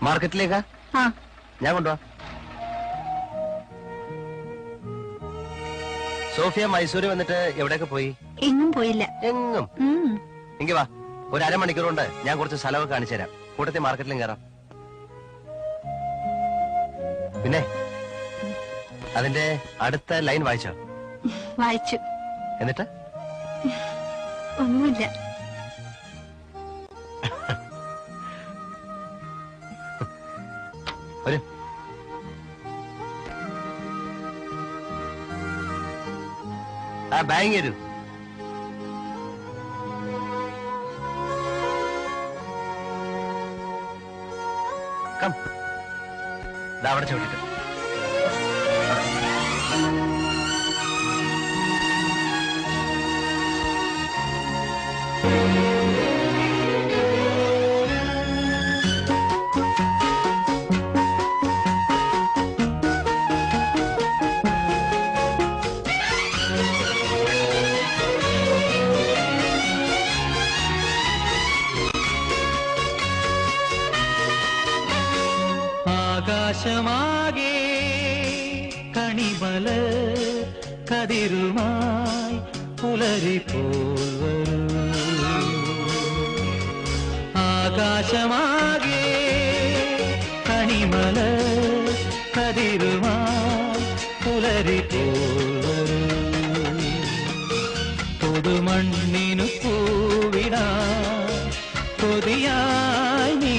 മാർക്കറ്റിലേക്കാ? ഞാൻ കൊണ്ടുവാ. സോഫിയ മൈസൂര് വന്നിട്ട് എവിടെയൊക്കെ പോയി? എങ്ങും പോയില്ല. എങ്ങും? എങ്കി വാ, ഒരു അരമണിക്കൂർ കൊണ്ട് ഞാൻ കുറച്ച് സ്ഥലമൊക്കെ കാണിച്ചു തരാം. കൂട്ടത്തിൽ മാർക്കറ്റിലും കയറാം. പിന്നെ അതിന്റെ അടുത്ത ലൈൻ വായിച്ചോ? വായിച്ചു. എന്നിട്ട്? ഒന്നുമില്ല. ഒരു ആ ബാങ്ക് തരൂ. കം, അവിടെ ചോദിച്ചിട്ട് ആകാശമാകെ കണിമല കതിരുമായി പുലരിപ്പോൾ വരൂ. ആകാശമാകെ കണിമല കതിരുമായി പുലരിപ്പോൾ വരൂ. പുതുമണ്ണിനു പൂവിടാ കൊതിയായി നീ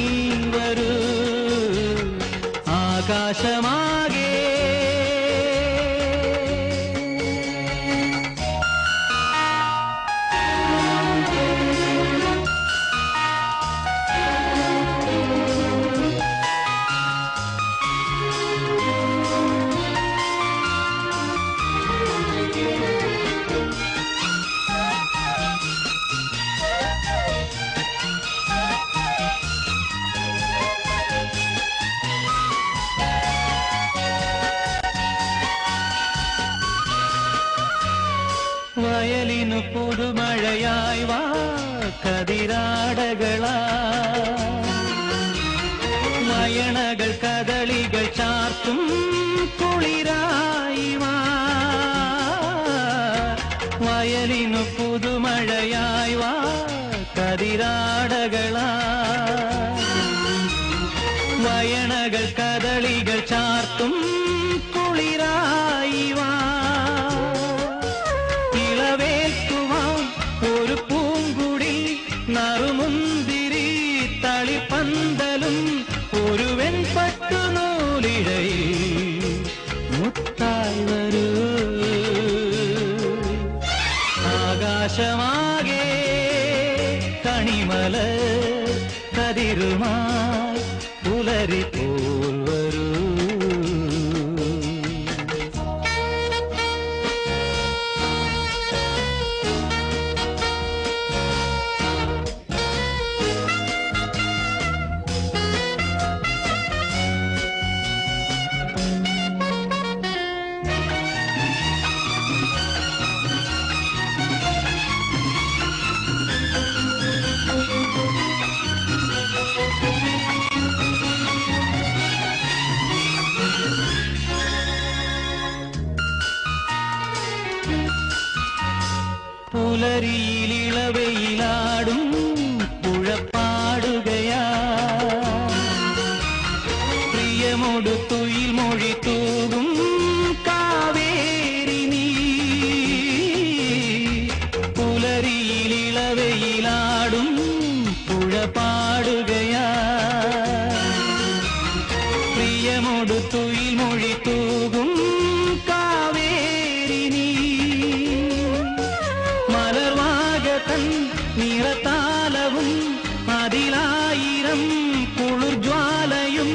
വരൂ. ആകാശമാകെ വയലിനു പുതുമഴയായി വാ കതിരാടകളാ. വയണകൾ കദളികൾ ചാർത്തും കുളിരായി വാ. വയലിനു പുതുമഴയായി വാ കതിരാടകളാ. വയണകൾ കദളികൾ ചാർത്തും കുളിരായി വാ. ഒരു പൂങ്കുടി നറുമുന്തിരി തളിപ്പന്തലും ഒരു വെൺപട്ടുനൂലിഴയിൽ മുത്തായി വരൂ. ആകാശമാകെ കണിമല കതിരുമായി പുലരിപ്പോൾ വരൂ. പുലരിയിലിളവയിലാടും പുഴപ്പാടുകയാ. പ്രിയമോട് തുയിൽ മൊഴി തൂകും കാവേരി നീ. പുലരിയിലിളവയിലാടും പുഴപ്പാടുകയാ. പ്രിയമോട് തുയിൽ മൊഴി തൂകും കാവേരി നീ. നിറത്താലവും അതിലായിരം കുളിർജ്വാലയും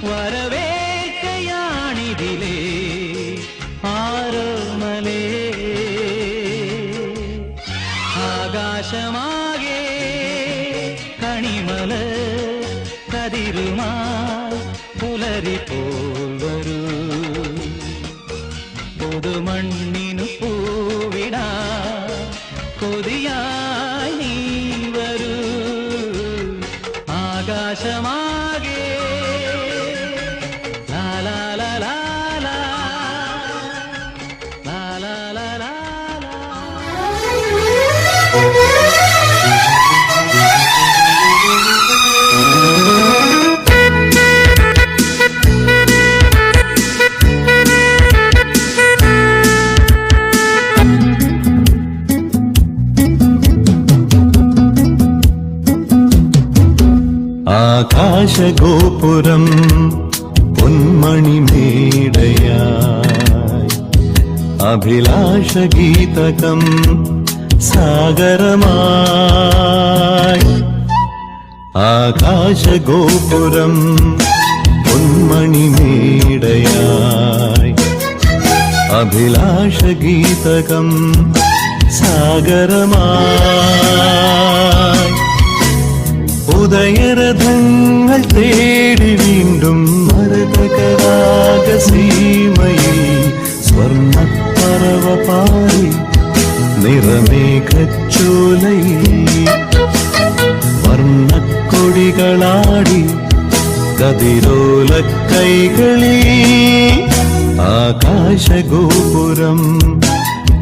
വരവേൽക്കയാണിതിലേ ആരോമലേ. ആകാശമാകെ കണിമല കതിരുമായി പുലരിപ്പോൾ വരൂ. പുതുമണ്ണിനു പൂവിടാ കൊതിയായി നീ വരൂ. ആകാശമാകെ ആകാശഗോപുരം പൊന്മണിമേടയായി അഭിലാഷഗീതകം സാഗരമായി ആകാശഗോപുരം പൊന്മണിമേടയായി അഭിലാഷഗീതകം സാഗരമായി ഉദയരഥങ്ങൾ തേടി വീണ്ടും മരതകരാഗസീമയിൽ സ്വർണ്ണപ്പറവ പാറി നിറമേഘച്ചോലയിൽ വർണ്ണക്കൊടികളാടി കതിരോല കൈകളിൽ ആകാശഗോപുരം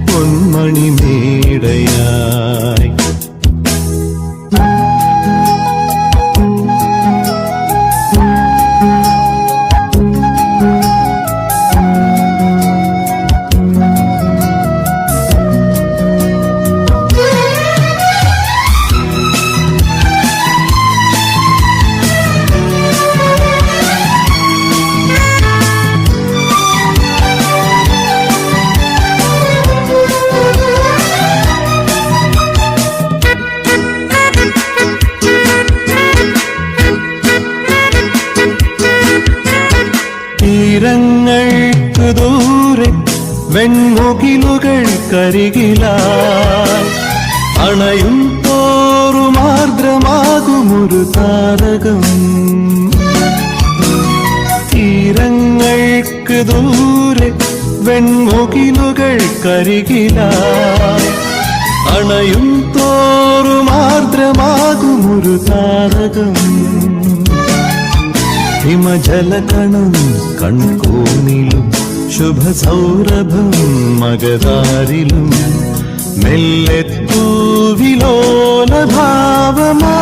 പൊന്മണിമേടയായി തീരങ്ങൾക്ക് ദൂരെ വെൺമുകിലുകൾ കരികിലായി അണയും തോറുമാർദ്രമാകുമൊരു താരകം തീരങ്ങൾക്ക് ദൂരെ വെൺമുകിലുകൾ കരികിലായി അണയും തോറുമാർദ്രമാകുമൊരു താരകം ഹിമജലകണം കൺകോണിലും ശുഭസൗരഭം മകതാരിലും മെല്ലെത്തൂവിലോലഭാവമാ